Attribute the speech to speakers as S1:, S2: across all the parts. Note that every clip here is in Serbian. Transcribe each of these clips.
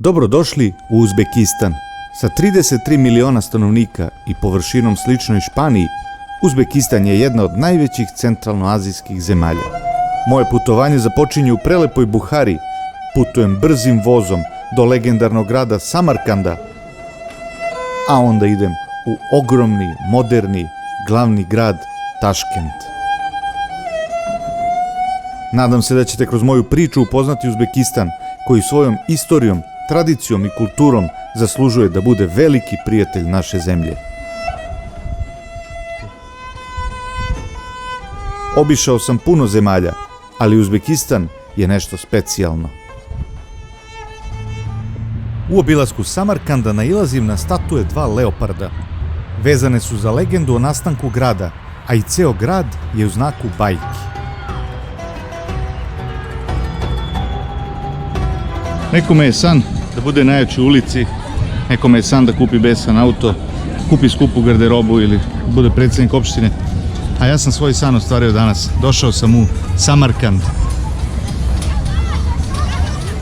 S1: Dobrodošli u Uzbekistan. Sa 33 miliona stanovnika i površinom sličnoj Španiji, Uzbekistan je jedna od najvećih centralnoazijskih zemalja. Moje putovanje započinje u prelepoj Buhari. Putujem brzim vozom do legendarnog grada Samarkanda, a onda idem u ogromni, moderni, glavni grad Taškent. Nadam se da ćete kroz moju priču upoznati Uzbekistan, koji svojom istorijom, tradicijom i kulturom zaslužuje da bude veliki prijatelj naše zemlje. Obišao sam puno zemalja, ali Uzbekistan je nešto specijalno. U obilasku Samarkanda nailazim na statue dva leoparda. Vezane su za legendu o nastanku grada, a i ceo grad je u znaku bajki.
S2: Nekome je san da bude najjači u ulici, nekome je san da kupi besan auto, kupi skupu garderobu ili bude predsjednik opštine. A ja sam svoj san ostvario danas. Došao sam u Samarkand.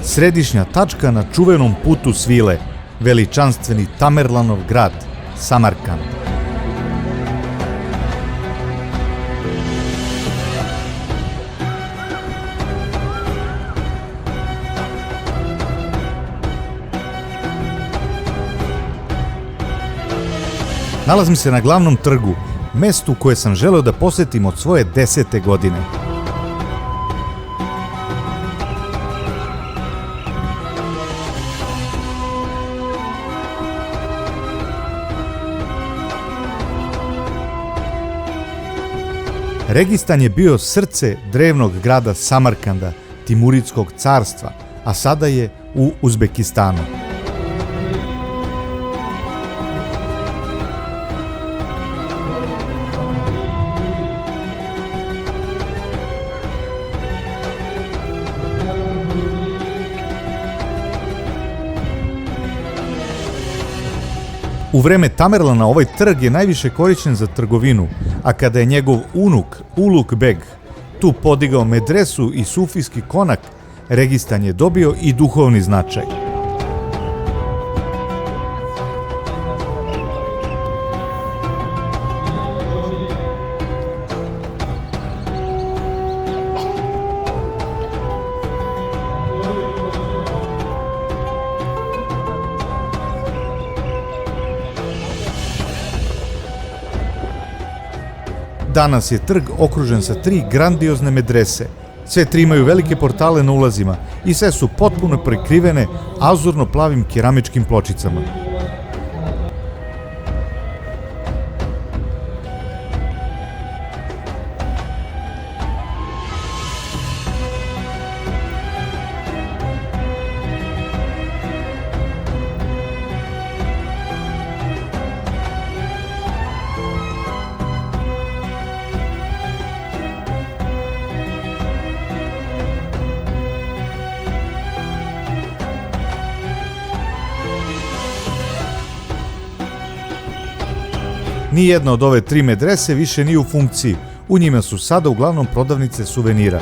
S1: Središnja tačka na čuvenom putu svile, veličanstveni Tamerlanov grad, Samarkand. Nalazim se na glavnom trgu, mestu koje sam želeo da posetim od svoje 10. godine. Registan je bio srce drevnog grada Samarkanda, Timuridskog carstva, a sada je u Uzbekistanu. U vreme Tamerlana ovaj trg je najviše korišćen za trgovinu, a kada je njegov unuk Uluk Beg tu podigao medresu i sufijski konak, Registan je dobio i duhovni značaj. Danas je trg okružen sa 3 grandiozne medrese. Sve 3 imaju velike portale na ulazima i sve su potpuno prekrivene azurno-plavim keramičkim pločicama. Nijedna od ove 3 medrese više nije u funkciji. U njima su sada uglavnom prodavnice suvenira.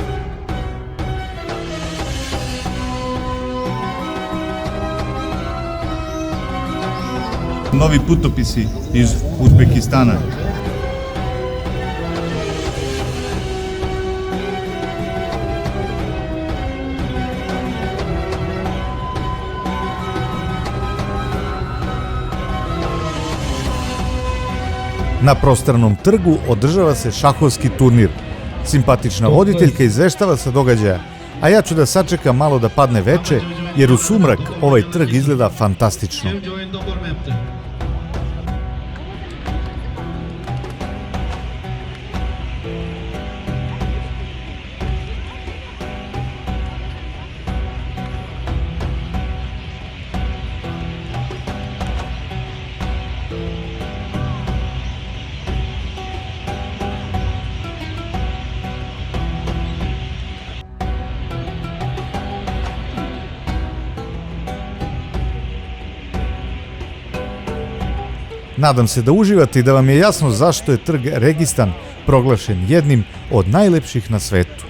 S2: Novi putopisi iz Uzbekistana.
S1: Na prostranom trgu održava se šahovski turnir. Simpatična voditeljka izveštava sa događaja, a ja ću da sačekam malo da padne veče, jer u sumrak ovaj trg izgleda fantastično. Nadam se da uživate i da vam je jasno zašto je trg Registan proglašen jednim od najlepših na svetu.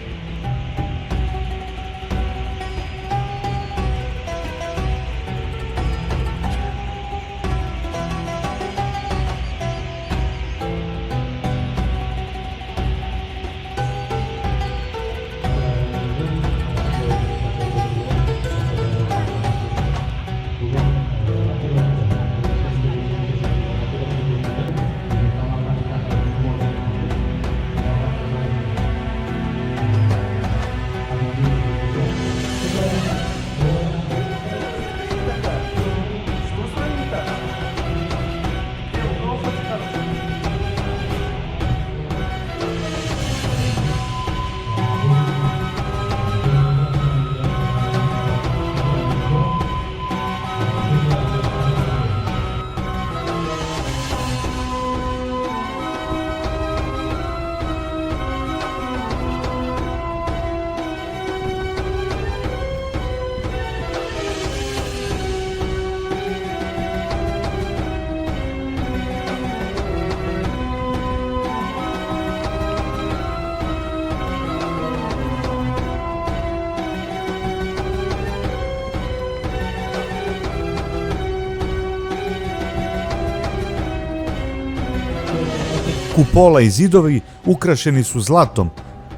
S1: Kupola i zidovi ukrašeni su zlatom,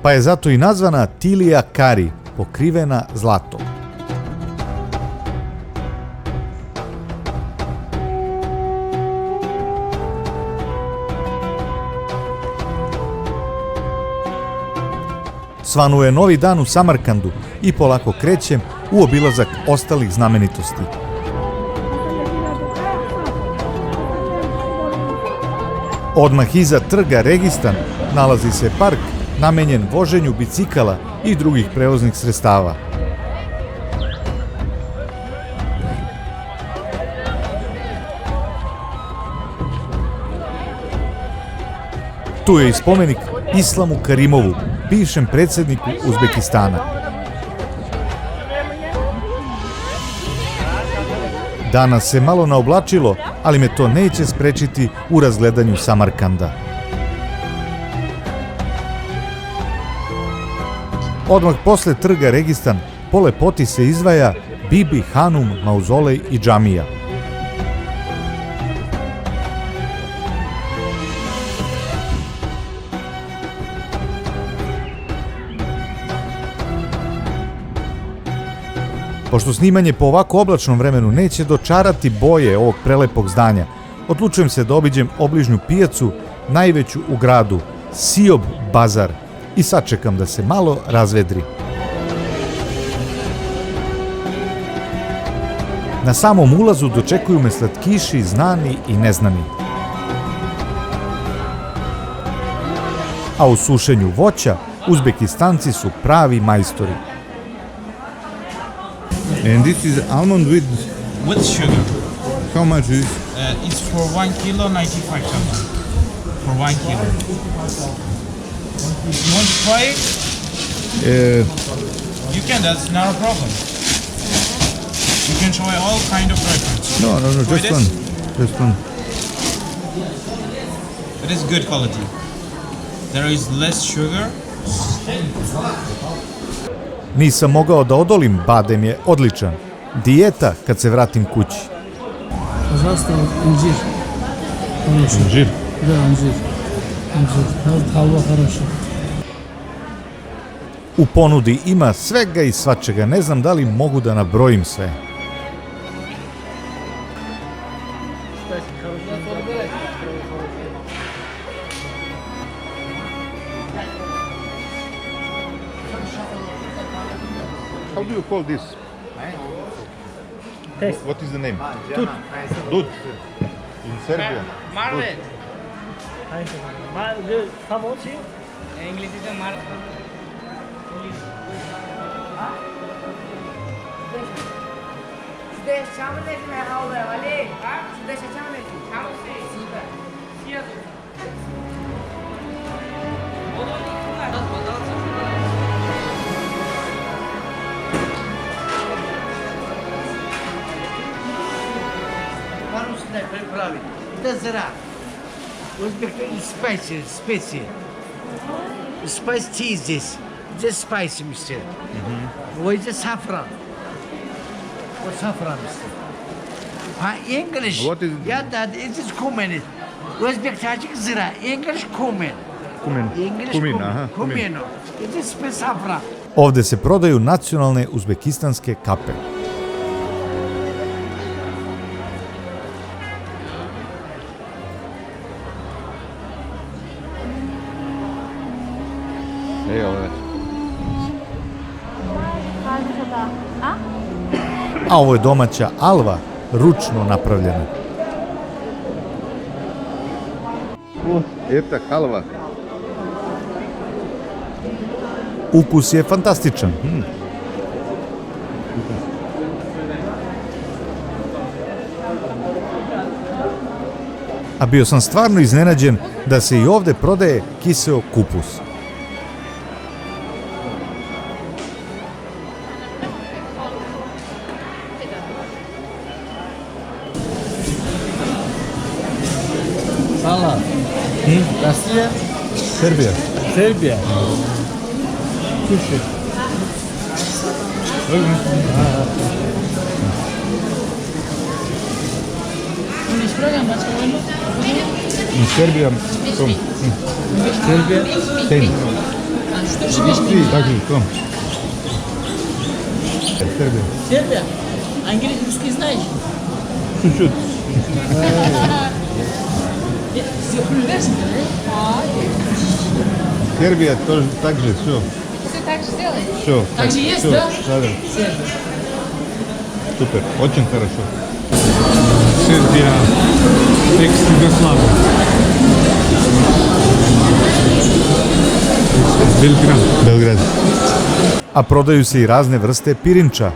S1: pa je zato i nazvana Tilija Kari, pokrivena zlatom. Svanuje novi dan u Samarkandu i polako krećem u obilazak ostalih znamenitosti. Odmah iza trga Registan nalazi se park namenjen voženju bicikala i drugih prevoznih sredstava. Tu je i spomenik Islamu Karimovu, bivšem predsjedniku Uzbekistana. Danas se malo naoblačilo, ali me to neće sprečiti u razgledanju Samarkanda. Odmah posle trga Registan po lepoti se izdvaja Bibi Hanum mauzolej i džamija. Pošto snimanje po ovako oblačnom vremenu neće dočarati boje ovog prelepog zdanja, odlučujem se da obiđem obližnju pijacu, najveću u gradu, Siob bazar, i sačekam da se malo razvedri. Na samom ulazu dočekuju me slatkiši znani i neznani. A u sušenju voća Uzbekistanci su pravi majstori.
S2: And this is almond with
S3: sugar.
S2: how much is?
S3: It's for 1 kilo, 95,000. For 1 kilo. You want to try it? You can, that's not a problem. You can try all kind of dry fruits.
S2: No,
S3: Try
S2: just
S3: this.
S2: one. Just one.
S3: It is good quality. There is less sugar.
S1: Nisam mogao da odolim, badem je odličan. Dijeta kad se vratim kući.
S4: Пожалуйста, инжир. Хороший.
S2: Инжир.
S4: Да, инжир. Халва хорошая.
S1: U ponudi ima svega i svačega, ne znam da li mogu da nabrojim sve.
S2: How do you call this?
S4: Test.
S2: What is the name? Dud. In Serbia.
S5: Marvet.
S4: Tam hoće?
S5: İngilizce marvet. Size şamı dedim herhalde Ali. Ha? Size şamı dedim. Şamı şey. Süper. Siyah.
S6: По-русски приправить. Это зра. Узбек специи. Spice tea здесь. Здесь spicy мистер. Вот здесь сафран. Вот сафран мистер. English.
S2: What is-
S6: Yeah, that is cumin. Uzbek çocuk zira. English cumin.
S2: Kumin.
S6: English
S2: Kumin, aha. Kumin.
S6: Cumin. It is spice safran.
S1: Ovde se prodaju nacionalne uzbekistanske kape.
S2: Evo je.
S1: A ovo je domaća alva, ručno napravljena.
S2: Eta halva.
S1: Ukus je fantastičan. A bio sam stvarno iznenađen da se i ovde prodaje kiseo kupus.
S4: Hvala. Rusija?
S1: Serbija.
S4: Serbija. Kuši.
S7: English program, what's going on?
S2: In Serbia, komm.
S4: Serbia.
S2: Ten. Также, komm. Serbia.
S6: Сербия. Английский, русский знаешь?
S2: Чуть-чуть.
S6: Все хулиганство,
S2: Сербия тоже так же, все.
S7: Все так же делает?
S2: Все.
S6: Так же есть,
S2: всё.
S6: да?
S2: Да.
S6: Сербия.
S2: Супер, очень хорошо.
S3: Serbia, ex-Jugoslavia. Belgrad.
S2: Belgrad.
S1: A prodaju se i razne vrste pirinča.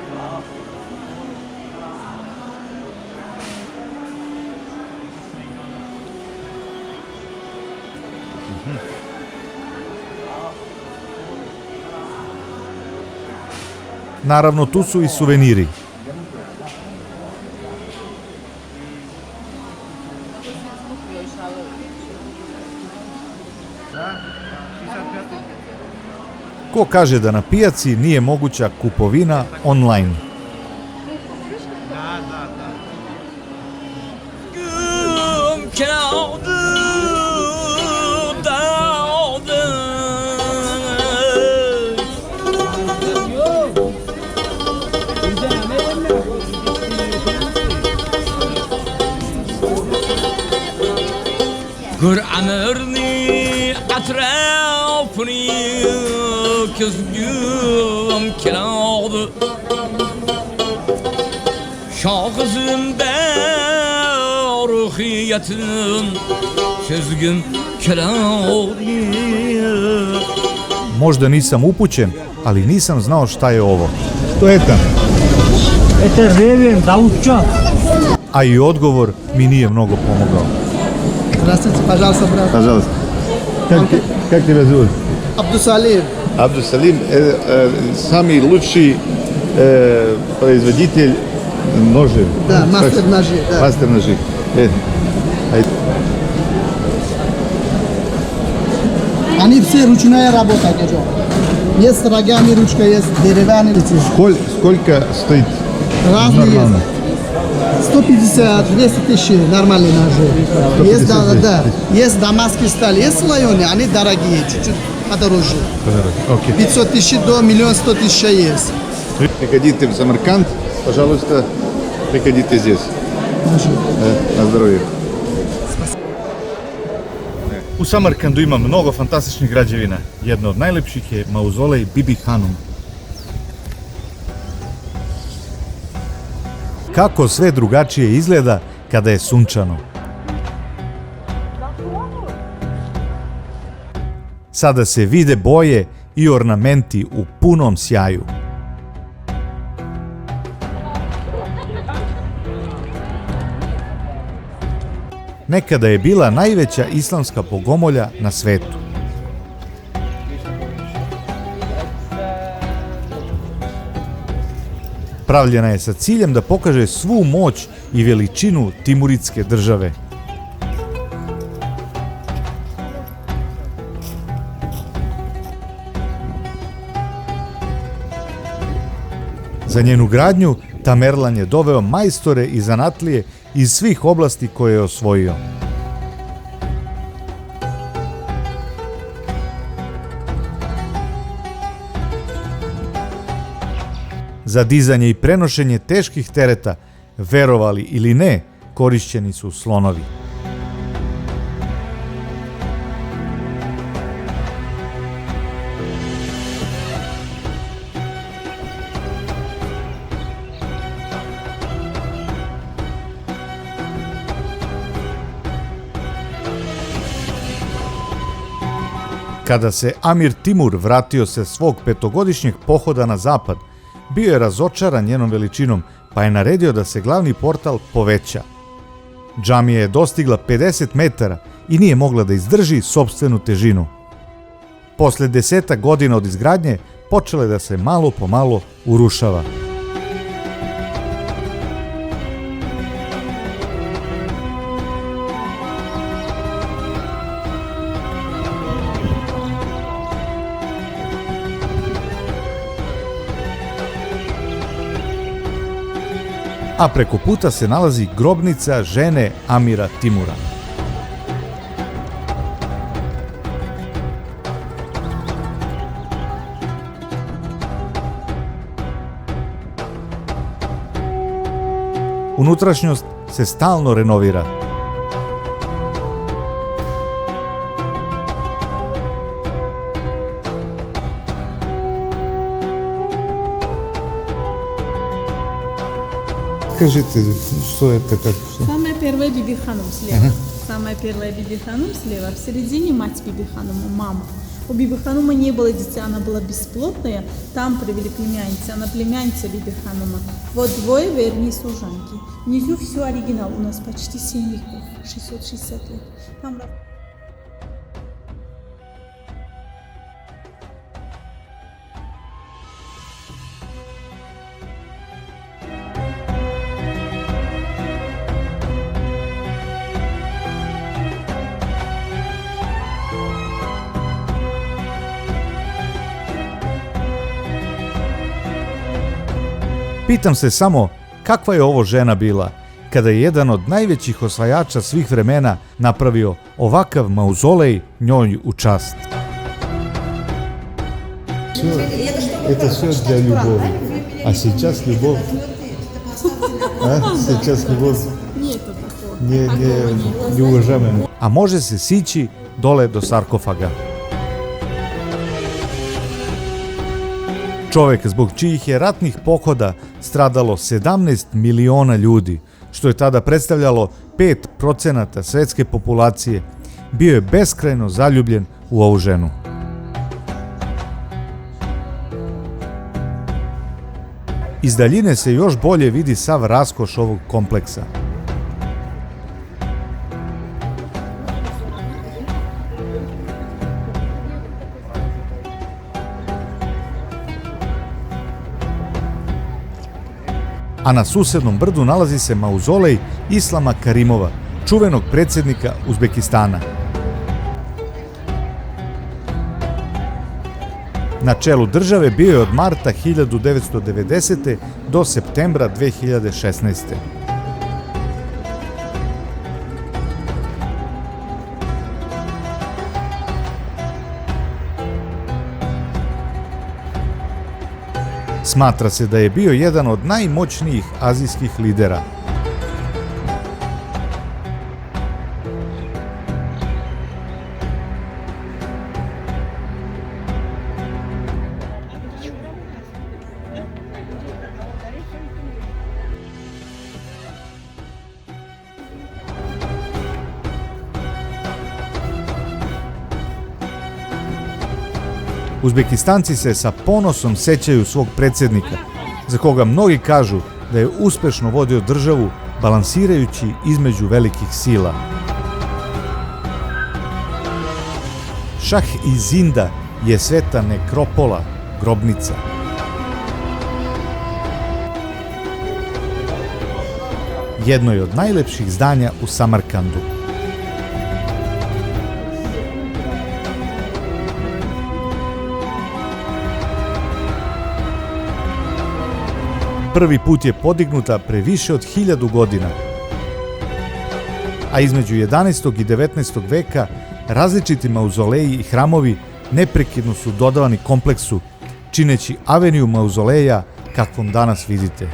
S1: Naravno, tu su i suveniri. Ko kaže da na pijaci nije moguća kupovina online?
S8: Gör anörni atrapni közgüm keladı Şahızımda ruhiyetin sözgüm keladı
S1: Možda nisam upućen, ali nisam znao šta je ovo.
S2: Što je tam?
S4: Это Ревен, Даутчан.
S1: A i odgovor mi nije mnogo pomogao.
S9: Здравствуйте, пожалуйста, брат.
S2: Пожалуйста. Как тебя зовут?
S9: Абдусалим.
S2: Абдусалим, самый лучший производитель ножей.
S9: Да, мастер ножей, да.
S2: Мастер ножей.
S9: Они все ручная работа, кажу. Есть рогами ручка, есть деревянные ручки.
S2: Сколько стоит?
S9: Разные
S2: Нормально.
S9: есть. 150, 200 тысяч нормальные ножи.
S2: 150
S9: Есть, да,
S2: тысяч.
S9: да. Есть дамасский сталь, есть лайоны, они дорогие, чуть-чуть подороже.
S2: Окей.
S9: 500 тысяч до 1 100 000 есть.
S2: Приходите в Самарканд, пожалуйста, приходите здесь. На здоровье.
S1: U Samarkandu ima mnogo fantastičnih građevina. Jedna od najlepših je mauzolej Bibi Hanum. Kako sve drugačije izgleda kada je sunčano. Sada se vide boje i ornamenti u punom sjaju. Nekada je bila najveća islamska bogomolja na svetu. Pravljena je sa ciljem da pokaže svu moć i veličinu Timuridske države. Za njenu gradnju Tamerlan je doveo majstore i zanatlije iz svih oblasti koje je osvojio. Za dizanje i prenošenje teških tereta, verovali ili ne, korišćeni su slonovi. Kada se Amir Timur vratio sa svog 5-godišnjeg pohoda na zapad, bio je razočaran njenom veličinom, pa je naredio da se glavni portal poveća. Džamija je dostigla 50 metara i nije mogla da izdrži sopstvenu težinu. Posle 10 godina od izgradnje počela je da se malo po malo urušava. A preko puta se nalazi grobnica žene Amira Timura. Unutrašnjost se stalno renovira.
S2: Кажете, что это, как что?
S7: Самая первая Биби Ханум слева. Самая первая Биби Ханум слева. В середине мать Биби Ханума, мама. У Биби Ханума не было детей, она была бесплодная. Там привели племянницу, она племянница Биби Ханума. Вот двое верные служанки. Внизу все оригинал, у нас почти 7 веков, 660 лет. Там...
S1: Pitam se samo kakva je ovo žena bila kada je jedan od najvećih osvajača svih vremena napravio ovakav mauzolej njoj u čast.
S2: Это все для любови. А сейчас любовь... Сейчас любовь не уважаема.
S1: A može se sići dole do sarkofaga. Čovjek zbog čijih je ratnih pohoda stradalo 17 miliona ljudi, što je tada predstavljalo 5% svetske populacije, bio je beskrajno zaljubljen u ovu ženu. Iz daljine se još bolje vidi sav raskoš ovog kompleksa. A na susednom brdu nalazi se mauzolej Islama Karimova, čuvenog predsjednika Uzbekistana. Na čelu države bio je od marta 1990. do septembra 2016. Smatra se da je bio jedan od najmoćnijih azijskih lidera. Uzbekistanci se sa ponosom sećaju svog predsjednika, za koga mnogi kažu da je uspešno vodio državu balansirajući između velikih sila. Šah i Zinda je sveta nekropola, grobnica. Jedno je od najlepših zdanja u Samarkandu. Prvi put je podignuta pre više od 1000 godina, a između 11. i 19. veka različiti mauzoleji i hramovi neprekidno su dodavani kompleksu, čineći aveniju mauzoleja kakvom danas vidite.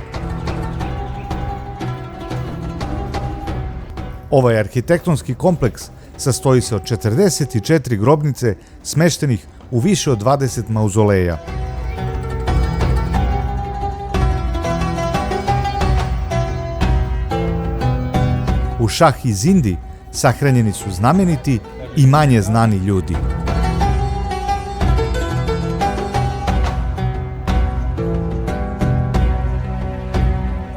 S1: Ovaj arhitektonski kompleks sastoji se od 44 grobnice smeštenih u više od 20 mauzoleja. U Šah i Zindi sahranjeni su znameniti i manje znani ljudi.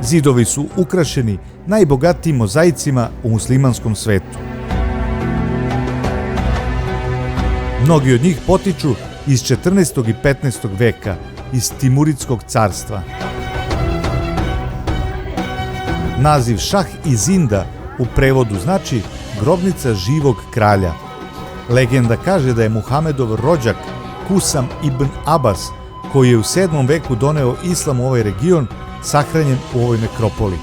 S1: Zidovi su ukrašeni najbogatijim mozaicima u muslimanskom svetu. Mnogi od njih potiču iz 14. i 15. veka, iz Timuridskog carstva. Naziv Šah i Zinda u prevodu znači grobnica živog kralja. Legenda kaže da je Muhamedov rođak Kusam ibn Abbas, koji je u 7. veku doneo islam u ovaj region, sahranjen u ovoj nekropoli.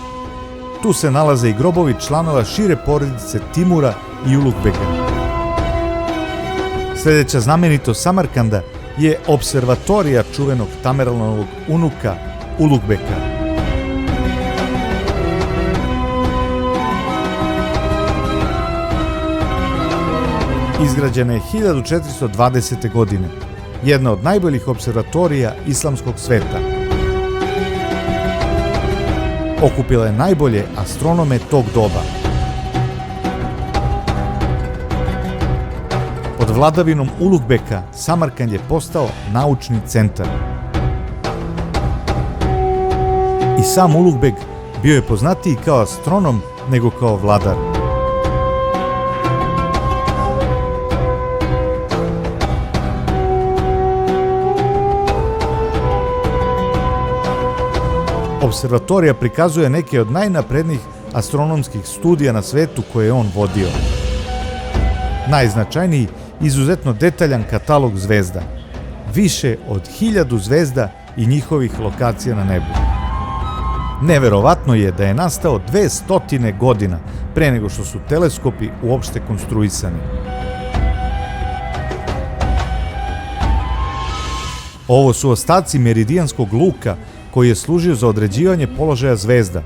S1: Tu se nalaze i grobovi članova šire porodice Timura i Ulugbeka. Sljedeća znamenitost Samarkanda je observatorija čuvenog Tamerlanovog unuka Ulugbeka. Izgrađena je 1420. godine, jedna od najboljih observatorija islamskog sveta. Okupila je najbolje astronome tog doba. Pod vladavinom Ulugbeka Samarkand je postao naučni centar. I sam Ulugbek bio je poznatiji kao astronom nego kao vladar. Observatorija prikazuje neke od najnaprednijih astronomskih studija na svetu koje je on vodio. Najznačajniji, izuzetno detaljan katalog zvezda. Više od 1000 zvezda i njihovih lokacija na nebu. Neverovatno je da je nastao 200 godina pre nego što su teleskopi uopšte konstruisani. Ovo su ostaci meridijanskog luka koji je služio za određivanje položaja zvezda,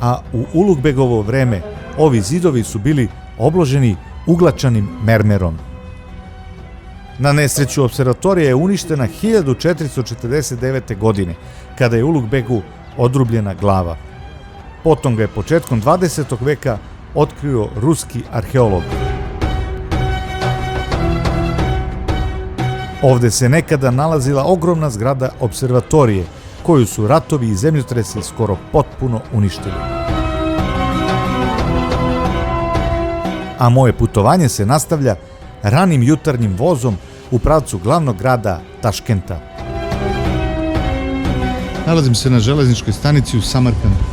S1: a u Ulugbegovo vreme ovi zidovi su bili obloženi uglačanim mermerom. Na nesreću observatorija je uništena 1449. godine, kada je Ulugbegu odrubljena glava. Potom ga je početkom 20. veka otkrio ruski arheolog. Ovde se nekada nalazila ogromna zgrada observatorije, koju su ratovi i zemljotresi skoro potpuno uništili. A moje putovanje se nastavlja ranim jutarnjim vozom u pravcu glavnog grada Taškenta.
S2: Nalazim se na železničkoj stanici u Samarkandu.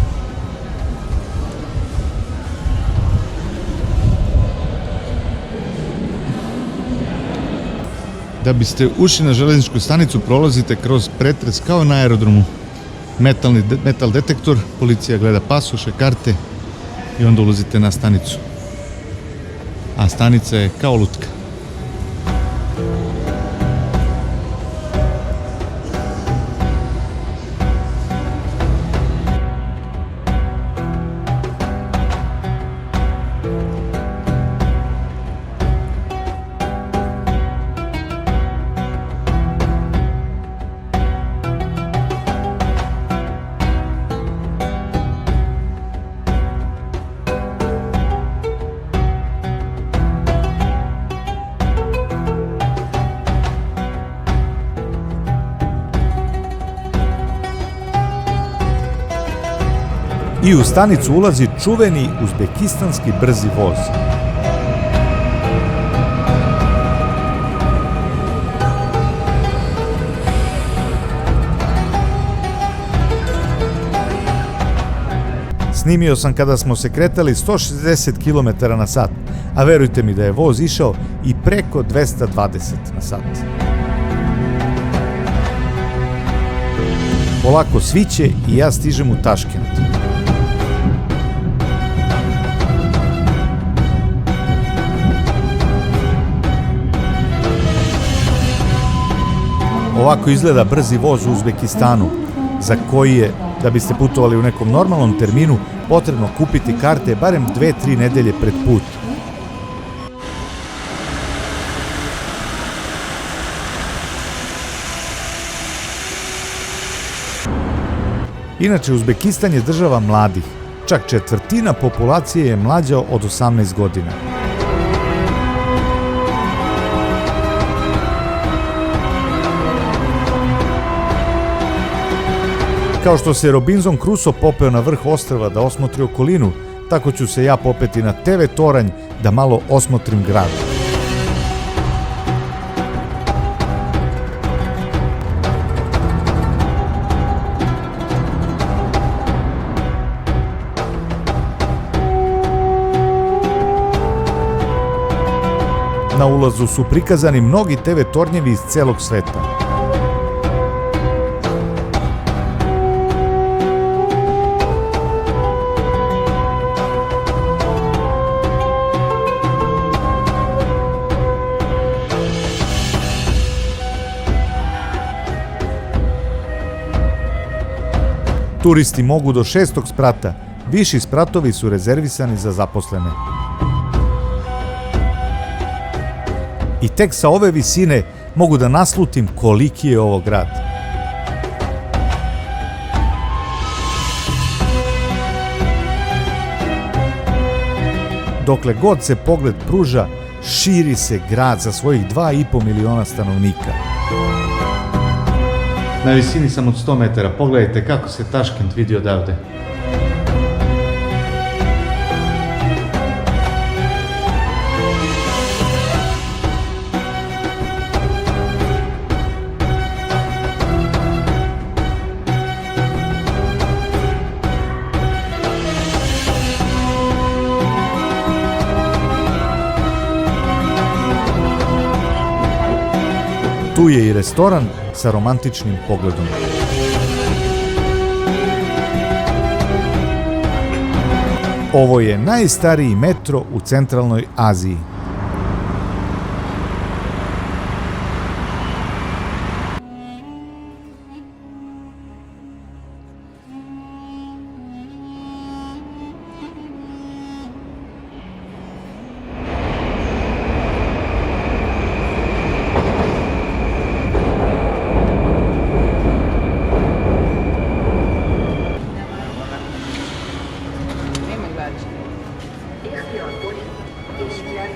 S2: Da biste ušli na železničku stanicu, prolazite kroz pretres kao na aerodromu. Metal detektor, policija gleda pasoše, karte i onda ulazite na stanicu. A stanica je kao lutka.
S1: I u stanicu ulazi čuveni uzbekistanski brzi voz. Snimio sam kada smo se kretali 160 km na sat, a verujte mi da je voz išao i preko 220 na sat. Polako sviće i ja stižem u Taškent. Ovako izgleda brzi voz u Uzbekistanu, za koji je, da biste putovali u nekom normalnom terminu, potrebno kupiti karte barem 2-3 nedelje pred put. Inače, Uzbekistan je država mladih, čak 1/4 populacije je mlađa od 18 godina. Kao što se Robinson Crusoe popeo na vrh ostrva da osmotri okolinu, tako ću se ja popeti na TV toranj da malo osmotrim grad. Na ulazu su prikazani mnogi TV tornjevi iz celog sveta. Turisti mogu do 6. sprata, viši spratovi su rezervisani za zaposlene. I tek sa ove visine mogu da naslutim koliki je ovo grad. Dokle god se pogled pruža, širi se grad sa svojih 2,5 miliona stanovnika.
S2: Na visini sam od 100 metara, pogledajte kako se Taškent vidi odavde.
S1: Tu je i restoran sa romantičnim pogledom. Ovo je najstariji metro u centralnoj Aziji.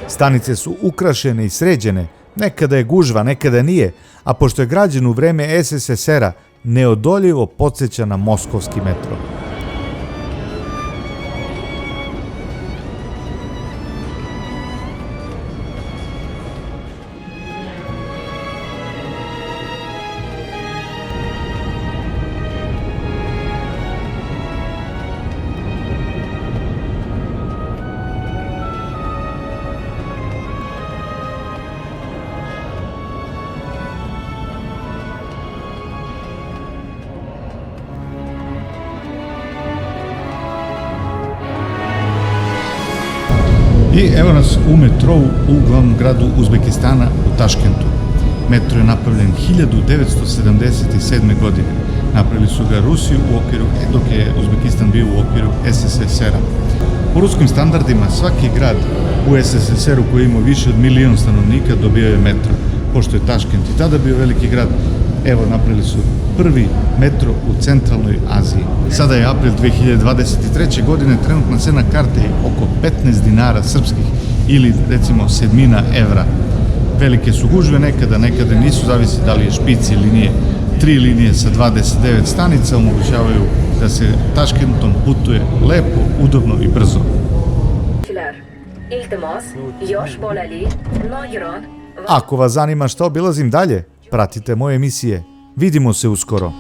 S1: Stanice su ukrašene i sređene, nekada je gužva, nekada nije, a pošto je građen u vreme SSSR-a, neodoljivo podsjeća na moskovski metro.
S2: I evo nas u metrou u glavnom gradu Uzbekistana, u Taškentu. Metro je napravljen 1977. godine. Napravili su ga Rusi dok je Uzbekistan bio u okviru SSSR-a. Po ruskim standardima svaki grad u SSSR-u koji je imao više od 1 milion stanovnika dobio je metro. Pošto je Taškent i tada bio veliki grad, evo napravili su prvi metro u centralnoj Aziji. Sada je april 2023. godine, trenutna cena karte je oko 15 dinara srpskih ili recimo 7 evra. Velike su gužve nekada nisu, zavisi da li je špic ili nije. 3 linije sa 29 stanica omogućavaju da se Taškentom putuje lepo, udobno i brzo.
S1: Ako vas zanima šta obilazim dalje, pratite moje emisije. Vidimo se uskoro.